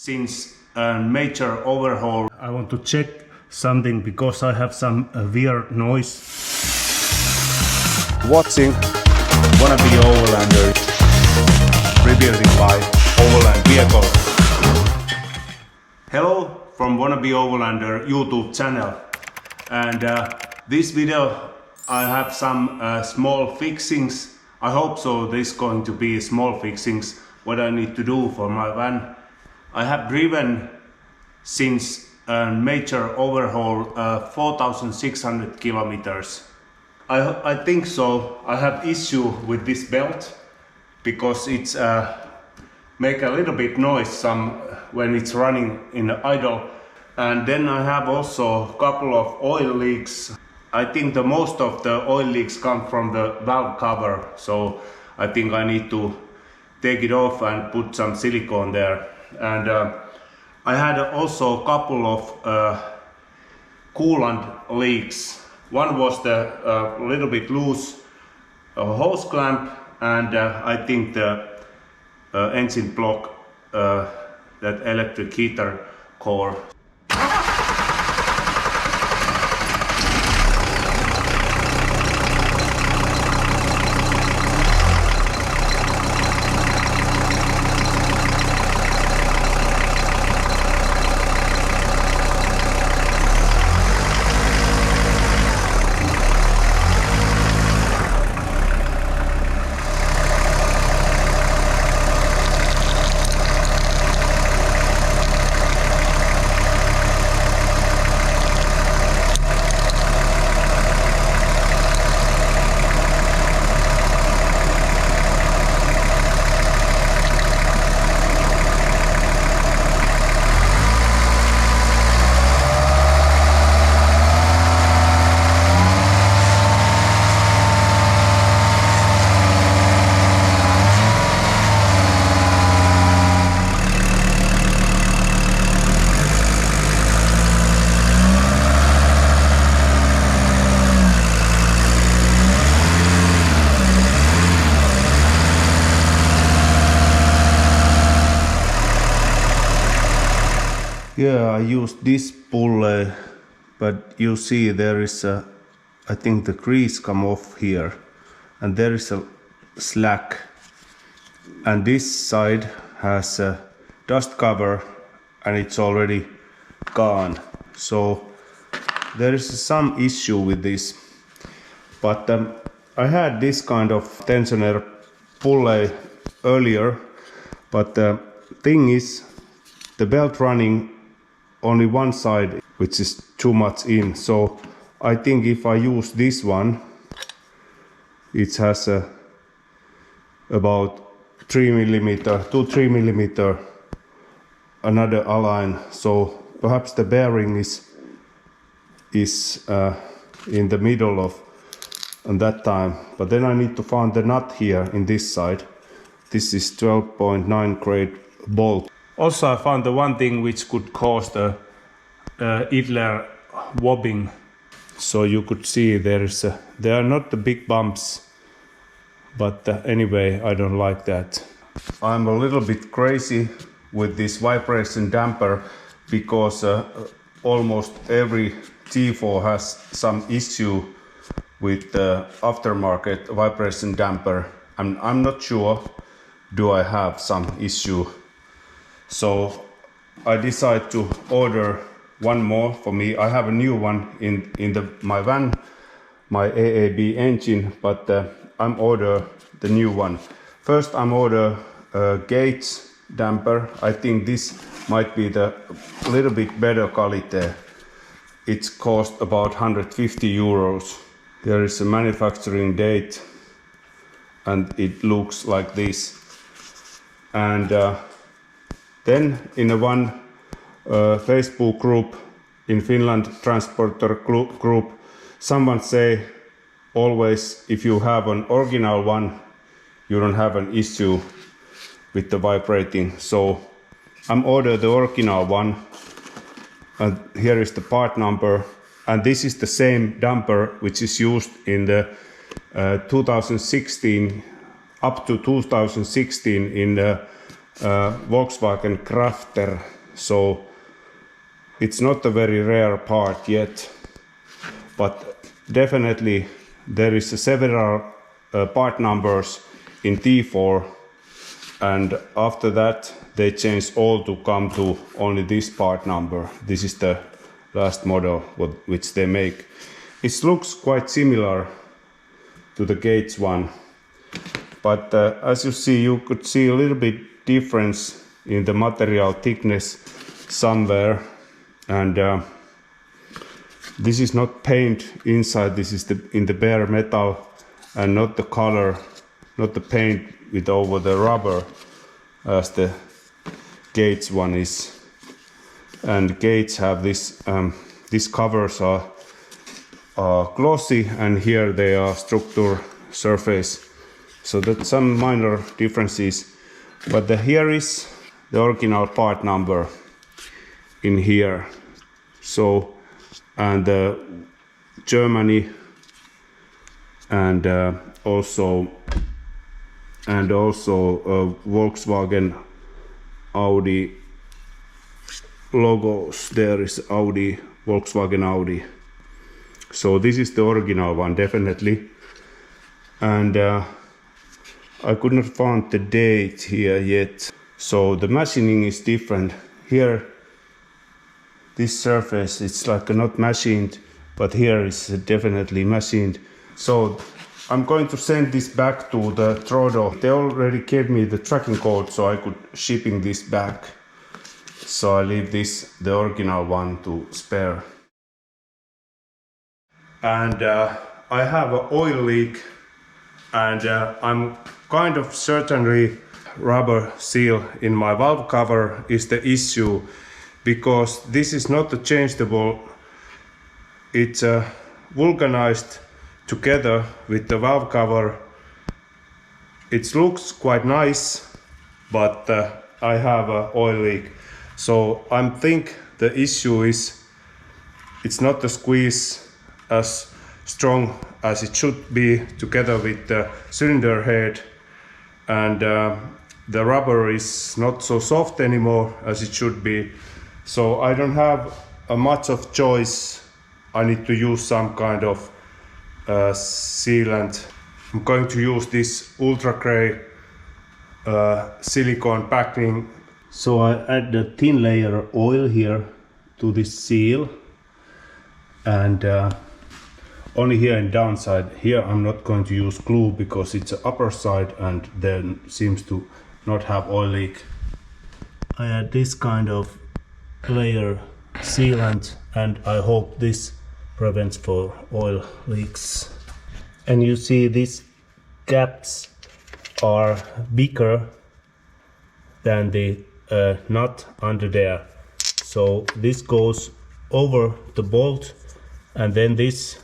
Since a major overhaul, I want to check something because I have some weird noise. Watching wannabe Overlander rebuilding by Overland vehicle. Hello from wannabe Overlander YouTube channel, and this video I have some small fixings. I hope so. This is going to be small fixings what I need to do for my van. I have driven since a major overhaul 4,600 kilometers. I think so. I have issue with this belt because it's make a little bit noise when it's running in idle. And then I have also a couple of oil leaks. I think the most of the oil leaks come from the valve cover, so I think I need to take it off and put some silicone there. And I had also a couple of coolant leaks. One was the little bit loose hose clamp, and I think the engine block, that electric heater core. Yeah, I used this pulley, but you see there is I think the grease come off here, and there is a slack, and this side has a dust cover and it's already gone, so there is some issue with this. But I had this kind of tensioner pulley earlier, but the thing is the belt running only one side, which is too much in. So I think if I use this one, it has about 2-3 millimeter another align. So perhaps the bearing is in the middle of on that time. But then I need to find the nut here in this side. This is 12.9 grade bolt. Also, I found the one thing which could cause the idler wobbling. So you could see there are not the big bumps, but anyway, I don't like that. I'm a little bit crazy with this vibration damper because almost every T4 has some issue with the aftermarket vibration damper, and I'm not sure do I have some issue. So I decided to order one more for me. I have a new one in my van, my AAB engine, but I'm order the new one. First I'm order gauge damper. I think this might be the little bit better quality. It's cost about 150 euros. There is a manufacturing date and it looks like this. And then in one Facebook group in Finland, transporter group, someone say always if you have an original one, you don't have an issue with the vibrating. So I'm order the original one, and here is the part number, and this is the same damper which is used in the 2016 up to 2016 in the Volkswagen Crafter, so it's not a very rare part yet, but definitely there is several part numbers in T4, and after that they changed all to come to only this part number. This is the last model which they make. It looks quite similar to the 𝐘𝐒 one, but as you see, you could see a little bit difference in the material thickness somewhere, and this is not paint inside, this is in the bare metal, and not the color, not the paint with over the rubber as the 𝐘𝐒 one is. And 𝐘𝐒 have this, these covers are glossy, and here they are structure surface, so that's some minor differences. But here is the original part number in here. So, and Germany, and also Volkswagen, Audi logos. There is Audi, Volkswagen, Audi. So this is the original one, definitely. And I could not find the date here yet. So the machining is different. Here, this surface, it's like not machined, but here is definitely machined. So I'm going to send this back to the Trodo. They already gave me the tracking code, so I could shipping this back. So I leave this, the original one, to spare. And I have an oil leak, and I'm kind of certainly rubber seal in my valve cover is the issue, because this is not a changeable, it's vulcanized together with the valve cover. It looks quite nice, but I have an oil leak. So I think the issue is it's not the squeeze as strong as it should be together with the cylinder head, and the rubber is not so soft anymore as it should be. So I don't have much of choice. I need to use some kind of sealant. I'm going to use this ultra gray silicone packing. So I add a thin layer of oil here to this seal, and only here in downside. Here I'm not going to use glue because it's the upper side and then seems to not have oil leak. I add this kind of layer sealant, and I hope this prevents for oil leaks. And you see these gaps are bigger than the nut under there. So this goes over the bolt, and then this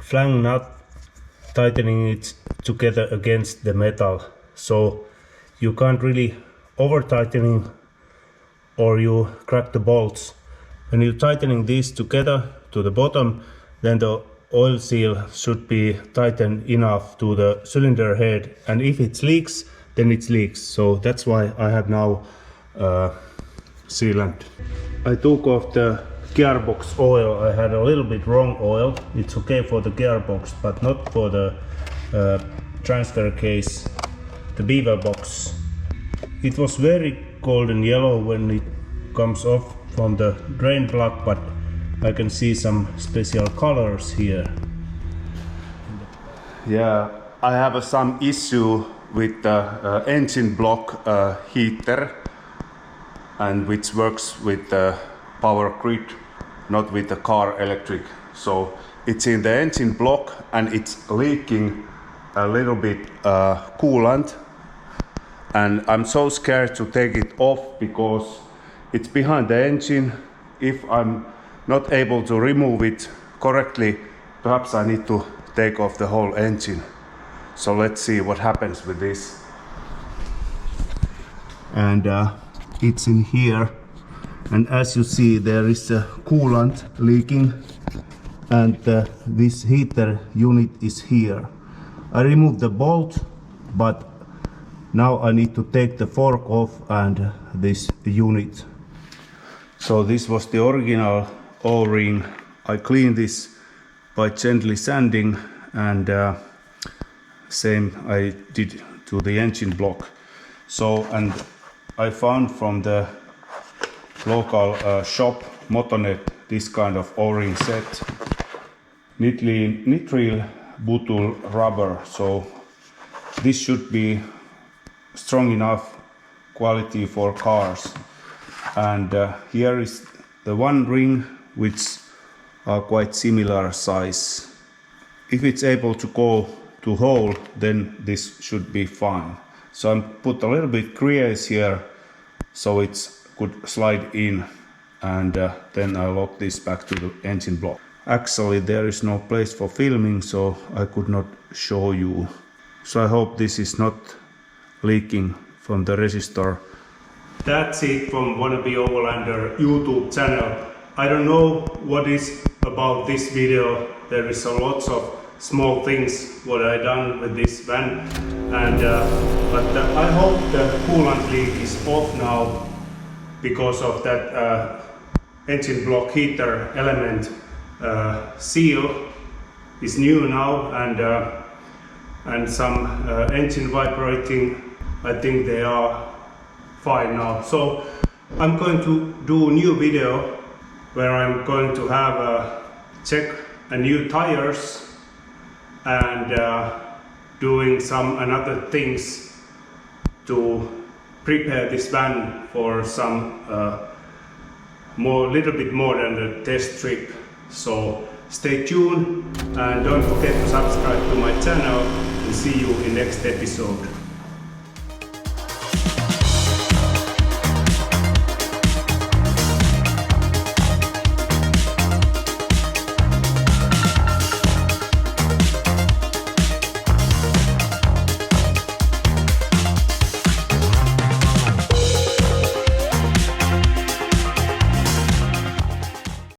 flange nut tightening it together against the metal. So you can't really over tightening or you crack the bolts. When you're tightening these together to the bottom, then the oil seal should be tightened enough to the cylinder head, and if it leaks, then it leaks. So that's why I have now sealant. I took off the gearbox oil. I had a little bit wrong oil. It's okay for the gearbox, but not for the transfer case, the beaver box. It was very golden yellow when it comes off from the drain plug, but I can see some special colors here. Yeah, I have some issue with the engine block heater, and which works with the power grid, not with the car electric. So it's in the engine block and it's leaking a little bit coolant, and I'm so scared to take it off because it's behind the engine. If I'm not able to remove it correctly, perhaps I need to take off the whole engine. So let's see what happens with this. And it's in here, and as you see, there is a coolant leaking, and this heater unit is here. I removed the bolt, but Now I need to take the fork off and this unit. So this was the original O-ring. I cleaned this by gently sanding, and same I did to the engine block. So, and I found from the local shop Motonet this kind of O-ring set, nitrile butyl rubber. So this should be strong enough quality for cars. And here is the one ring which are quite similar size. If it's able to go to hole, then this should be fine. So I put a little bit grease here so it's could slide in, and then I lock this back to the engine block. Actually there is no place for filming, so I could not show you. So I hope this is not leaking from the resistor. That's it from Wannabe Overlander YouTube channel. I don't know what is about this video. There is a lots of small things what I done with this van, and but I hope the coolant leak is off now, because of that engine block heater element seal is new now, and some engine vibrating, I think they are fine now. So I'm going to do a new video where I'm going to have check a new tires and doing some another things to prepare this van for some little bit more than a test trip. So stay tuned and don't forget to subscribe to my channel, and see you in next episode.